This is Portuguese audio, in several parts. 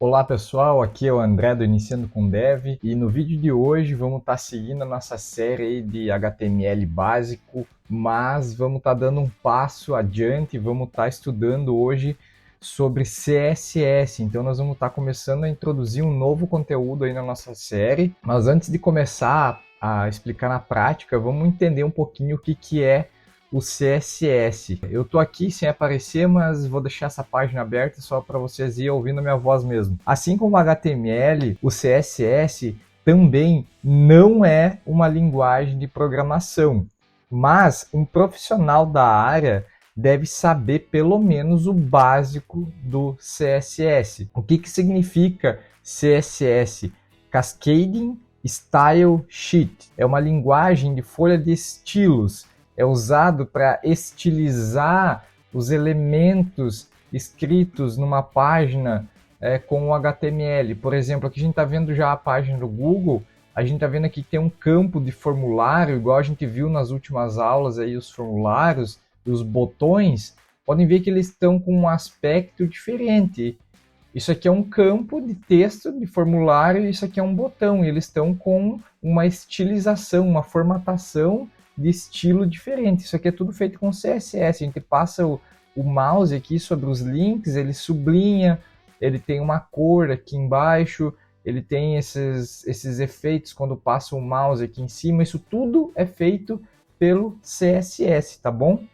Olá pessoal, aqui é o André do Iniciando com Dev e no vídeo de hoje vamos estar seguindo a nossa série aí de HTML básico, mas vamos estar dando um passo adiante, vamos estar estudando hoje sobre CSS. Então nós vamos estar começando a introduzir um novo conteúdo aí na nossa série, mas antes de começar a explicar na prática, vamos entender um pouquinho o que é o CSS. Eu estou aqui sem aparecer, mas vou deixar essa página aberta só para vocês irem ouvindo a minha voz mesmo. Assim como o HTML, o CSS também não é uma linguagem de programação, mas um profissional da área deve saber pelo menos o básico do CSS. O que significa CSS? Cascading Style Sheet. É uma linguagem de folha de estilos. É usado para estilizar os elementos escritos numa página com o HTML. Por exemplo, aqui a gente está vendo já a página do Google, a gente está vendo aqui que tem um campo de formulário, igual a gente viu nas últimas aulas, aí, os formulários, os botões, podem ver que eles estão com um aspecto diferente. Isso aqui é um campo de texto, de formulário, e isso aqui é um botão, e eles estão com uma estilização, uma formatação de estilo diferente. Isso aqui é tudo feito com CSS. A gente passa o mouse aqui sobre os links, ele sublinha, ele tem uma cor aqui embaixo, ele tem esses efeitos quando passa o mouse aqui em cima. Isso tudo é feito pelo CSS, tá bom?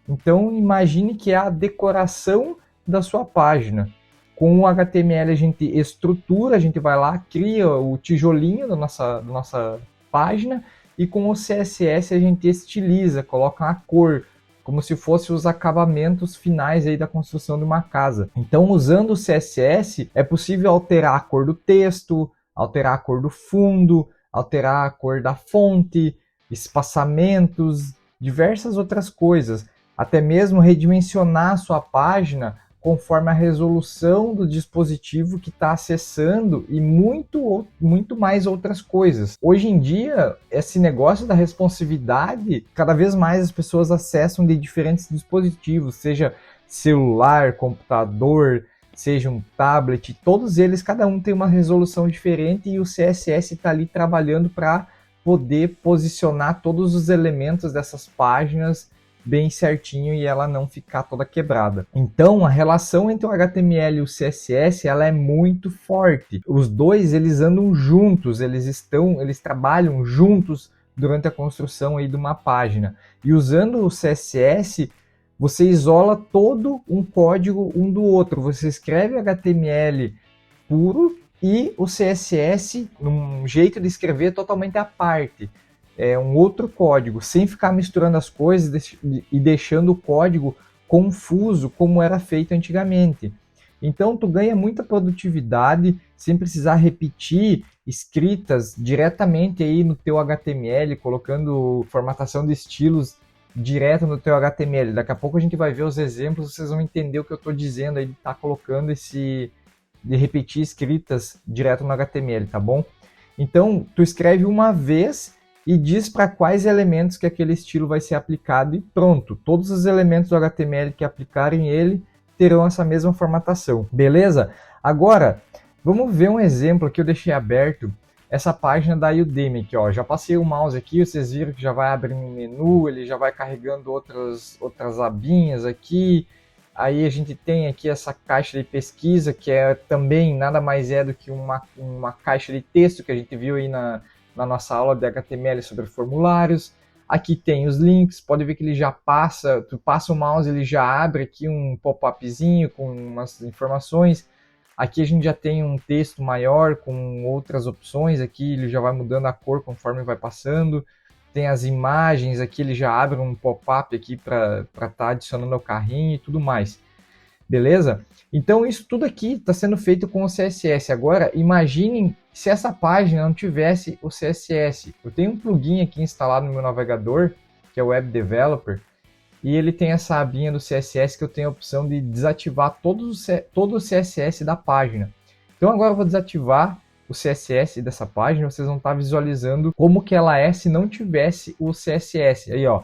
Então imagine que é a decoração da sua página. Com o HTML a gente estrutura, a gente vai lá, cria o tijolinho da nossa página, e com o CSS a gente estiliza, coloca a cor, como se fosse os acabamentos finais aí da construção de uma casa. Então, usando o CSS, é possível alterar a cor do texto, alterar a cor do fundo, alterar a cor da fonte, espaçamentos, diversas outras coisas. Até mesmo redimensionar a sua página conforme a resolução do dispositivo que está acessando e muito mais outras coisas. Hoje em dia, esse negócio da responsividade, cada vez mais as pessoas acessam de diferentes dispositivos, seja celular, computador, seja um tablet, todos eles, cada um tem uma resolução diferente, e o CSS está ali trabalhando para poder posicionar todos os elementos dessas páginas bem certinho e ela não ficar toda quebrada. Então, a relação entre o HTML e o CSS, ela é muito forte. Os dois, eles andam juntos, eles trabalham juntos durante a construção aí de uma página. E usando o CSS, você isola todo um código um do outro. Você escreve HTML puro e o CSS num jeito de escrever totalmente à parte. É um outro código, sem ficar misturando as coisas e deixando o código confuso como era feito antigamente. Então tu ganha muita produtividade sem precisar repetir escritas diretamente aí no teu HTML, colocando formatação de estilos direto no teu HTML. Daqui a pouco a gente vai ver os exemplos, vocês vão entender o que eu estou dizendo aí de estar colocando de repetir escritas direto no HTML, tá bom? Então tu escreve uma vez e diz para quais elementos que aquele estilo vai ser aplicado e pronto. Todos os elementos do HTML que aplicarem ele terão essa mesma formatação. Beleza? Agora, vamos ver um exemplo aqui. Eu deixei aberto essa página da Udemy aqui, ó. Já passei o mouse aqui, vocês viram que já vai abrindo um menu, ele já vai carregando outras abinhas aqui. Aí a gente tem aqui essa caixa de pesquisa, que é também nada mais é do que uma caixa de texto que a gente viu aí na nossa aula de HTML sobre formulários. Aqui tem os links, pode ver que ele já passa, tu passa o mouse, ele já abre aqui um pop-upzinho com umas informações. Aqui a gente já tem um texto maior com outras opções, aqui ele já vai mudando a cor conforme vai passando. Tem as imagens, aqui ele já abre um pop-up aqui para estar adicionando ao carrinho e tudo mais. Beleza? Então isso tudo aqui está sendo feito com o CSS. Agora imaginem se essa página não tivesse o CSS. Eu tenho um plugin aqui instalado no meu navegador, que é o Web Developer, e ele tem essa abinha do CSS que eu tenho a opção de desativar todo o CSS da página. Então agora eu vou desativar o CSS dessa página, vocês vão estar visualizando como que ela é se não tivesse o CSS. Aí, ó,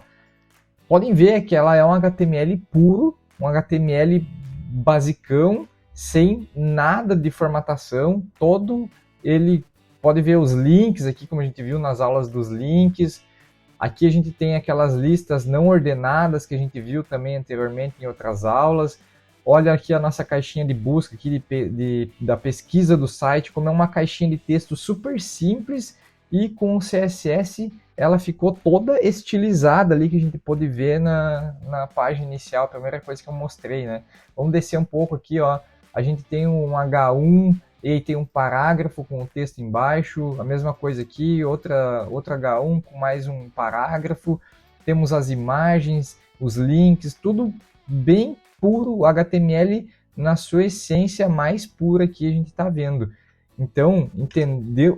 podem ver que ela é um HTML puro, um HTML basicão, sem nada de formatação, todo ele pode ver os links aqui, como a gente viu nas aulas dos links. Aqui a gente tem aquelas listas não ordenadas que a gente viu também anteriormente em outras aulas. Olha aqui a nossa caixinha de busca aqui da pesquisa do site, como é uma caixinha de texto super simples e com o CSS ela ficou toda estilizada ali, que a gente pôde ver na página inicial, a primeira coisa que eu mostrei, né? Vamos descer um pouco aqui, ó. A gente tem um H1 e aí tem um parágrafo com o texto embaixo, a mesma coisa aqui, outra H1 com mais um parágrafo. Temos as imagens, os links, tudo bem puro, HTML na sua essência mais pura que a gente está vendo. Então,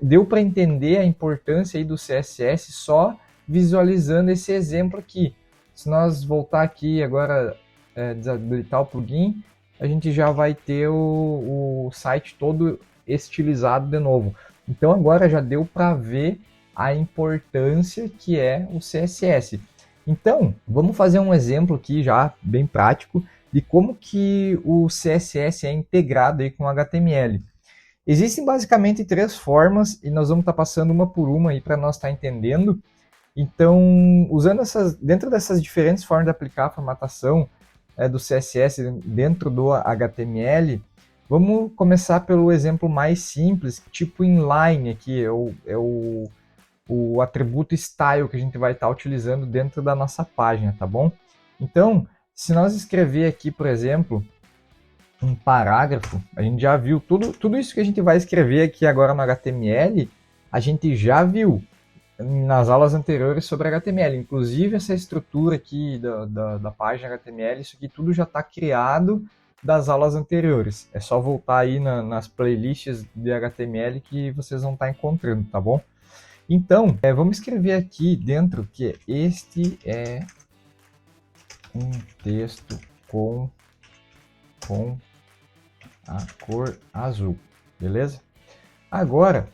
deu para entender a importância aí do CSS só visualizando esse exemplo aqui. Se nós voltar aqui agora, desabilitar o plugin, a gente já vai ter o site todo estilizado de novo. Então agora já deu para ver a importância que é o CSS. Então, vamos fazer um exemplo aqui já bem prático de como que o CSS é integrado aí com o HTML. Existem basicamente 3 formas e nós vamos estar passando uma por uma aí para nós estar entendendo. Então, usando dentro dessas diferentes formas de aplicar a formatação do CSS dentro do HTML, vamos começar pelo exemplo mais simples, tipo inline aqui, é o atributo style que a gente vai estar utilizando dentro da nossa página, tá bom? Então, se nós escrever aqui, por exemplo, um parágrafo, a gente já viu tudo isso que a gente vai escrever aqui agora no HTML, a gente já viu nas aulas anteriores sobre HTML. Inclusive essa estrutura aqui da página HTML, isso aqui tudo já está criado das aulas anteriores. É só voltar aí nas playlists de HTML que vocês vão estar encontrando, tá bom? Então, vamos escrever aqui dentro que este é um texto com a cor azul, beleza? Agora,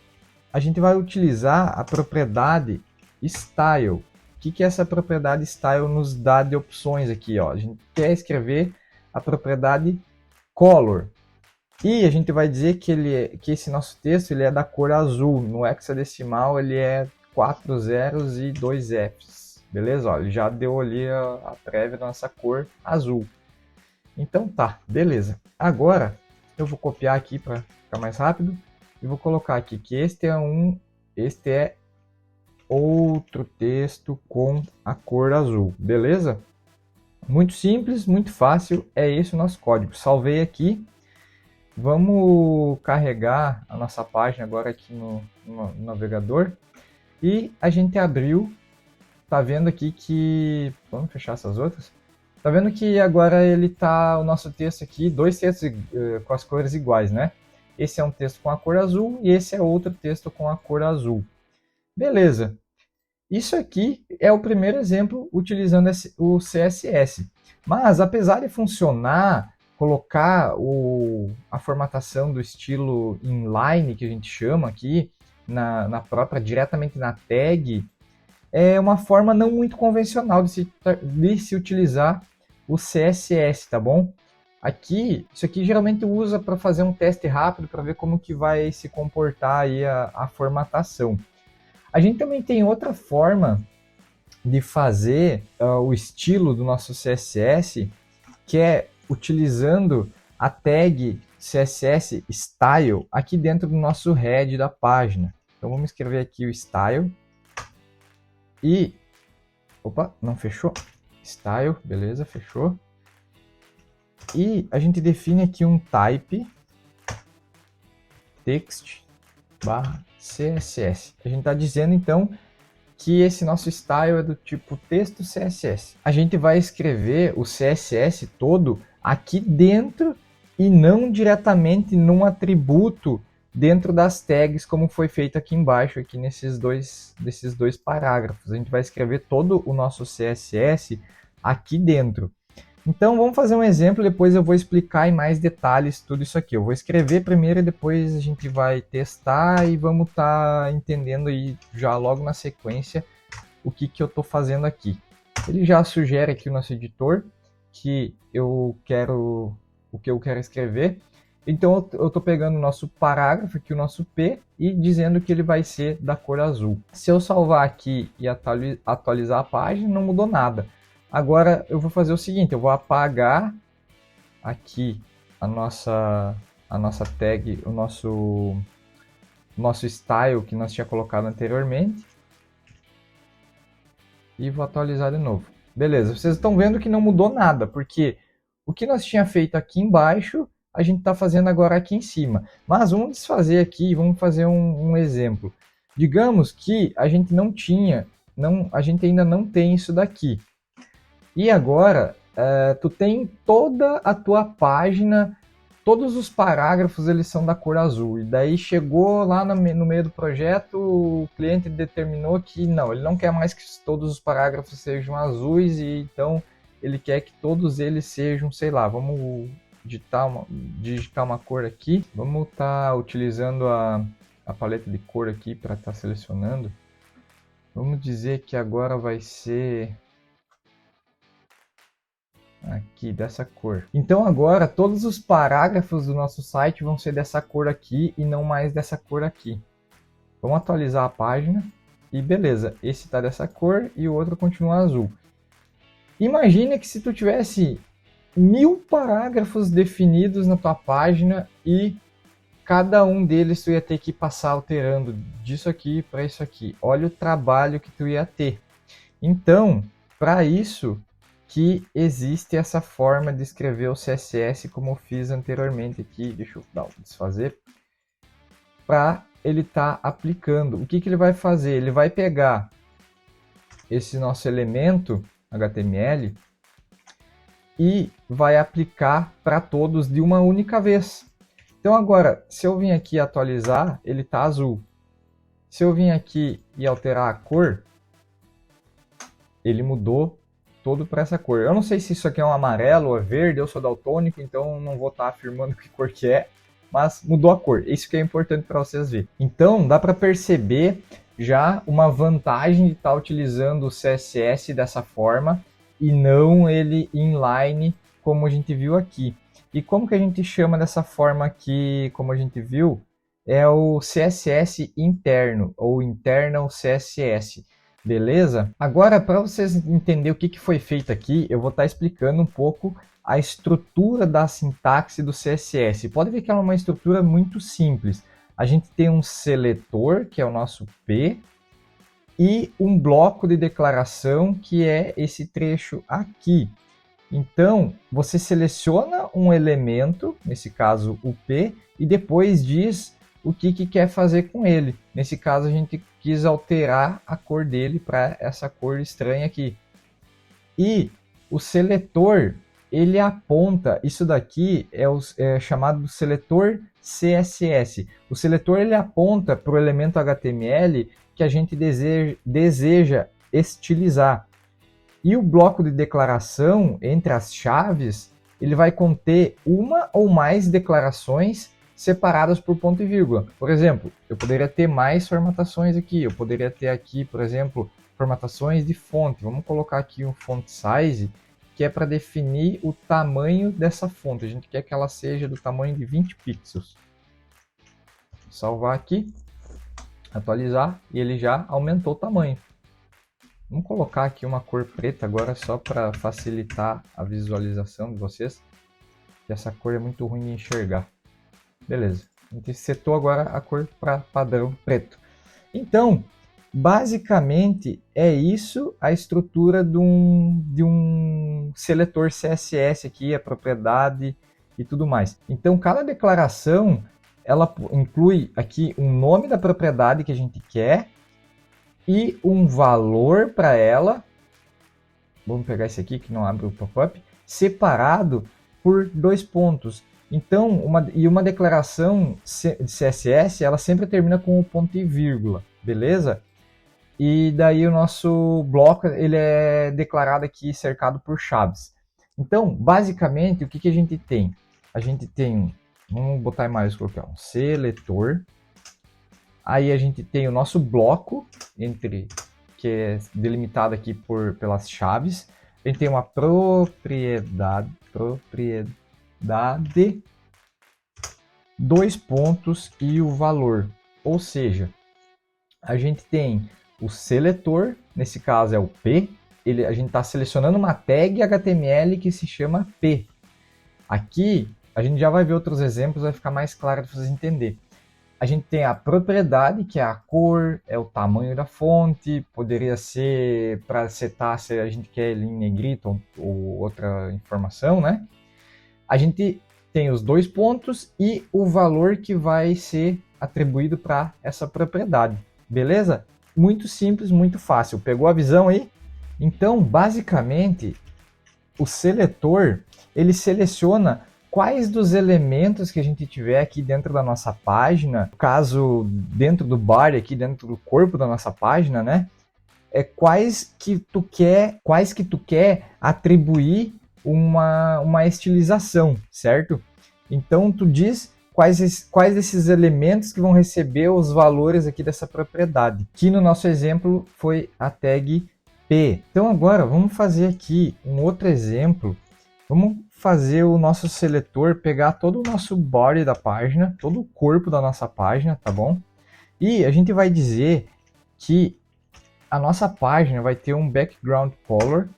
a gente vai utilizar a propriedade style. O que essa propriedade style nos dá de opções aqui? Ó? A gente quer escrever a propriedade color. E a gente vai dizer que esse nosso texto ele é da cor azul. No hexadecimal ele é 4 zeros e 2 Fs. Beleza? Ó, ele já deu ali a prévia da nossa cor azul. Então tá, beleza. Agora eu vou copiar aqui para ficar mais rápido. E vou colocar aqui que este é outro texto com a cor azul, beleza? Muito simples, muito fácil, é esse o nosso código. Salvei aqui, vamos carregar a nossa página agora aqui no navegador. E a gente abriu, tá vendo aqui que... Vamos fechar essas outras? Tá vendo que agora ele tá, o nosso texto aqui, 2 textos com as cores iguais, né? Esse é um texto com a cor azul e esse é outro texto com a cor azul. Beleza. Isso aqui é o primeiro exemplo utilizando o CSS. Mas, apesar de funcionar, colocar a formatação do estilo inline, que a gente chama aqui, na própria, diretamente na tag, é uma forma não muito convencional de se utilizar o CSS, tá bom? Isso aqui geralmente usa para fazer um teste rápido para ver como que vai se comportar aí a formatação. A gente também tem outra forma de fazer o estilo do nosso CSS, que é utilizando a tag CSS style aqui dentro do nosso head da página. Então vamos escrever aqui o style e... Opa, não fechou? Style, beleza, fechou. E a gente define aqui um type text /css. A gente está dizendo então que esse nosso style é do tipo texto CSS. A gente vai escrever o CSS todo aqui dentro e não diretamente num atributo dentro das tags, como foi feito aqui embaixo, aqui desses dois parágrafos. A gente vai escrever todo o nosso CSS aqui dentro. Então vamos fazer um exemplo, depois eu vou explicar em mais detalhes tudo isso aqui. Eu vou escrever primeiro e depois a gente vai testar e vamos estar entendendo aí já logo na sequência o que eu estou fazendo aqui. Ele já sugere aqui o nosso editor que o que eu quero escrever. Então eu estou pegando o nosso parágrafo aqui, o nosso P, e dizendo que ele vai ser da cor azul. Se eu salvar aqui e atualizar a página, não mudou nada. Agora eu vou fazer o seguinte, eu vou apagar aqui a nossa tag, o nosso style que nós tinha colocado anteriormente. E vou atualizar de novo. Beleza, vocês estão vendo que não mudou nada, porque o que nós tinha feito aqui embaixo, a gente está fazendo agora aqui em cima. Mas vamos desfazer aqui, vamos fazer um exemplo. Digamos que a gente não tinha, a gente ainda não tem isso daqui. E agora, tu tem toda a tua página, todos os parágrafos eles são da cor azul. E daí chegou lá no meio do projeto, o cliente determinou que não, ele não quer mais que todos os parágrafos sejam azuis, e então ele quer que todos eles sejam, sei lá, vamos digitar uma cor aqui. Vamos estar utilizando a paleta de cor aqui para estar selecionando. Vamos dizer que agora vai ser aqui, dessa cor. Então agora todos os parágrafos do nosso site vão ser dessa cor aqui e não mais dessa cor aqui. Vamos atualizar a página e beleza, esse está dessa cor e o outro continua azul. Imagina que se tu tivesse 1000 parágrafos definidos na tua página e cada um deles tu ia ter que passar alterando disso aqui para isso aqui. Olha o trabalho que tu ia ter. Então, para isso que existe essa forma de escrever o CSS como eu fiz anteriormente aqui, deixa eu dar um desfazer, para ele estar aplicando. O que ele vai fazer? Ele vai pegar esse nosso elemento HTML e vai aplicar para todos de uma única vez. Então agora, se eu vim aqui atualizar, ele está azul. Se eu vim aqui e alterar a cor, ele mudou todo para essa cor. Eu não sei se isso aqui é um amarelo ou é verde, eu sou daltônico, então não vou estar afirmando que cor que é, mas mudou a cor. Isso que é importante para vocês verem. Então dá para perceber já uma vantagem de estar utilizando o CSS dessa forma e não ele inline como a gente viu aqui. E como que a gente chama dessa forma aqui, como a gente viu, é o CSS interno ou internal CSS. Beleza? Agora, para vocês entenderem o que foi feito aqui, eu vou estar explicando um pouco a estrutura da sintaxe do CSS. Pode ver que ela é uma estrutura muito simples. A gente tem um seletor, que é o nosso P, e um bloco de declaração, que é esse trecho aqui. Então, você seleciona um elemento, nesse caso o P, e depois diz o que quer fazer com ele. Nesse caso, a gente quis alterar a cor dele para essa cor estranha aqui. E o seletor, ele aponta, isso daqui é chamado seletor CSS. O seletor ele aponta para o elemento HTML que a gente deseja estilizar. E o bloco de declaração entre as chaves, ele vai conter uma ou mais declarações separadas por ponto e vírgula. Por exemplo, eu poderia ter mais formatações aqui. Eu poderia ter aqui, por exemplo, formatações de fonte. Vamos colocar aqui um font size, que é para definir o tamanho dessa fonte. A gente quer que ela seja do tamanho de 20 pixels. Vou salvar aqui, atualizar, e ele já aumentou o tamanho. Vamos colocar aqui uma cor preta agora só para facilitar a visualização de vocês, que essa cor é muito ruim de enxergar. Beleza, a gente setou agora a cor para padrão preto. Então, basicamente é isso a estrutura de um seletor CSS aqui, a propriedade e tudo mais. Então, cada declaração ela inclui aqui um nome da propriedade que a gente quer e um valor para ela. Vamos pegar esse aqui que não abre o pop-up, separado por 2 pontos. Então, uma declaração de CSS, ela sempre termina com o ponto e vírgula, beleza? E daí o nosso bloco, ele é declarado aqui, cercado por chaves. Então, basicamente, o que a gente tem? A gente tem, vamos botar em maiúsculo aqui, um seletor. Aí a gente tem o nosso bloco, que é delimitado aqui pelas chaves. A gente tem uma propriedade dois pontos e o valor. Ou seja, a gente tem o seletor, nesse caso é o P, a gente está selecionando uma tag HTML que se chama P. Aqui a gente já vai ver outros exemplos, vai ficar mais claro para vocês entenderem. A gente tem a propriedade, que é a cor, é o tamanho da fonte, poderia ser para setar se a gente quer ele em negrito ou outra informação, né? A gente tem os dois pontos e o valor que vai ser atribuído para essa propriedade, beleza? Muito simples, muito fácil. Pegou a visão aí? Então, basicamente, o seletor, ele seleciona quais dos elementos que a gente tiver aqui dentro da nossa página, no caso, dentro do body, aqui dentro do corpo da nossa página, né? Quais que tu quer atribuir uma estilização, certo? Então, tu diz quais desses elementos que vão receber os valores aqui dessa propriedade, que no nosso exemplo foi a tag P. Então agora vamos fazer aqui um outro exemplo. Vamos fazer o nosso seletor pegar todo o nosso body da página, todo o corpo da nossa página, tá bom? E a gente vai dizer que a nossa página vai ter um background color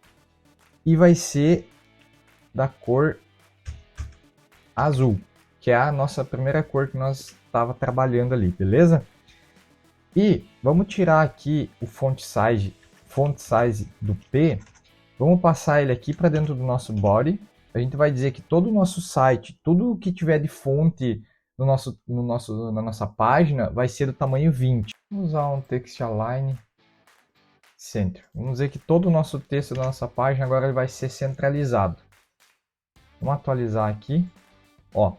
e vai ser da cor azul, que é a nossa primeira cor que nós estava trabalhando ali, beleza? E vamos tirar aqui o font size do P, vamos passar ele aqui para dentro do nosso body. A gente vai dizer que todo o nosso site, tudo que tiver de fonte na nossa página vai ser do tamanho 20. Vamos usar um text align center. Vamos dizer que todo o nosso texto da nossa página agora ele vai ser centralizado. Vamos atualizar aqui. Ó,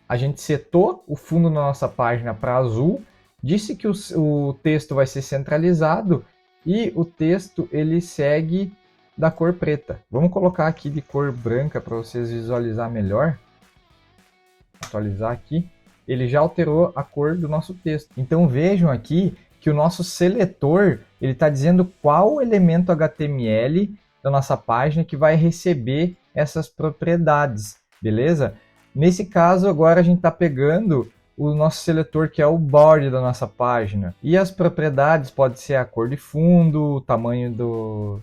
a gente setou o fundo da nossa página para azul, disse que o texto vai ser centralizado e o texto ele segue da cor preta. Vamos colocar aqui de cor branca para vocês visualizar melhor. Atualizar aqui. Ele já alterou a cor do nosso texto. Então vejam aqui que o nosso seletor ele está dizendo qual elemento HTML da nossa página que vai receber essas propriedades, beleza? Nesse caso, agora a gente está pegando o nosso seletor que é o body da nossa página. E as propriedades pode ser a cor de fundo, o tamanho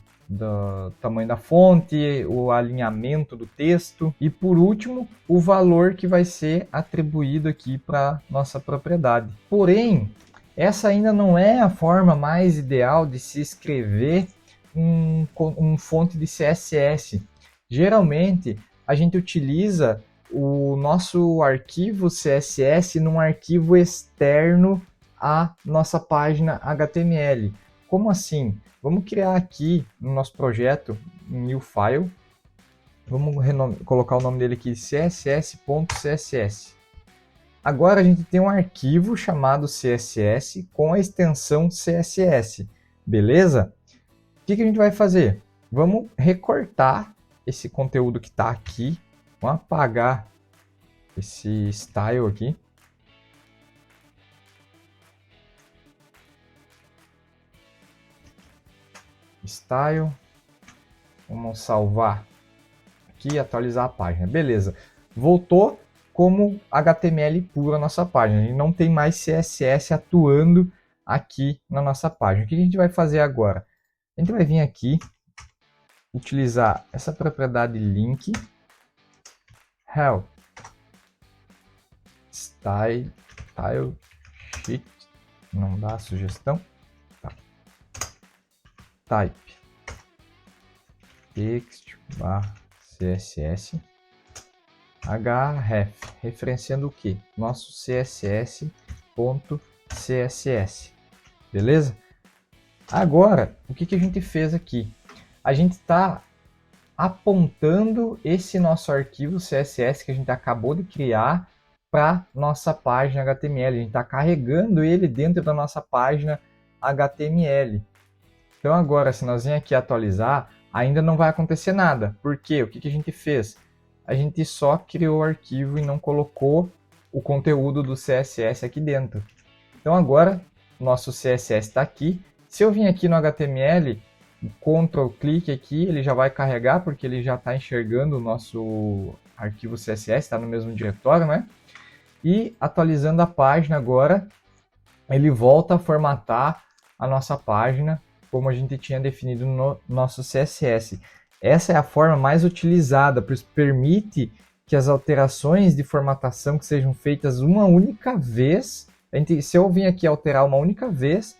tamanho da fonte, o alinhamento do texto e por último o valor que vai ser atribuído aqui para nossa propriedade. Porém, essa ainda não é a forma mais ideal de se escrever um fonte de CSS. Geralmente a gente utiliza o nosso arquivo CSS num arquivo externo à nossa página HTML. Como assim? Vamos criar aqui no nosso projeto um new file. Vamos colocar o nome dele aqui, css.css. Agora a gente tem um arquivo chamado CSS com a extensão CSS. Beleza? O que a gente vai fazer? Vamos recortar esse conteúdo que está aqui. Vamos apagar esse style aqui. Style. Vamos salvar aqui e atualizar a página. Beleza. Voltou como HTML puro a nossa página. A gente não tem mais CSS atuando aqui na nossa página. O que a gente vai fazer agora? A gente vai vir aqui, utilizar essa propriedade link, help, style sheet, não dá sugestão, tá. Type text css href, referenciando o que? Nosso css.css, beleza? Agora, o que a gente fez aqui? A gente está apontando esse nosso arquivo CSS que a gente acabou de criar para nossa página HTML. A gente está carregando ele dentro da nossa página HTML. Então agora, se nós vier aqui atualizar, ainda não vai acontecer nada. Por quê? O que a gente fez? A gente só criou o arquivo e não colocou o conteúdo do CSS aqui dentro. Então agora, nosso CSS está aqui. Se eu vim aqui no HTML, Ctrl clique aqui, ele já vai carregar, porque ele já está enxergando o nosso arquivo CSS, está no mesmo diretório, né? E atualizando a página agora, ele volta a formatar a nossa página como a gente tinha definido no nosso CSS. Essa é a forma mais utilizada, pois permite que as alterações de formatação que sejam feitas uma única vez, se eu vim aqui alterar uma única vez,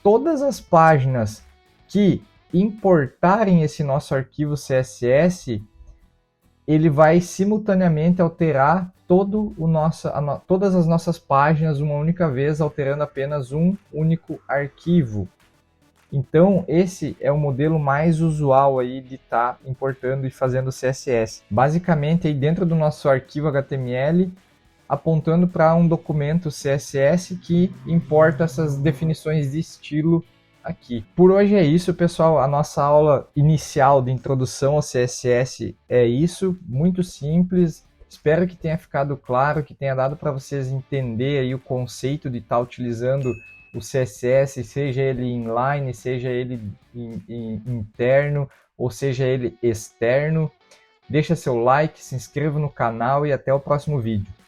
todas as páginas que importarem esse nosso arquivo CSS, ele vai simultaneamente alterar todas as nossas páginas uma única vez, alterando apenas um único arquivo. Então, esse é o modelo mais usual aí de estar importando e fazendo CSS. Basicamente, aí dentro do nosso arquivo HTML, apontando para um documento CSS que importa essas definições de estilo aqui. Por hoje é isso, pessoal. A nossa aula inicial de introdução ao CSS é isso, muito simples. Espero que tenha ficado claro, que tenha dado para vocês entender aí o conceito de estar utilizando o CSS, seja ele inline, seja ele interno, ou seja ele externo. Deixa seu like, se inscreva no canal e até o próximo vídeo.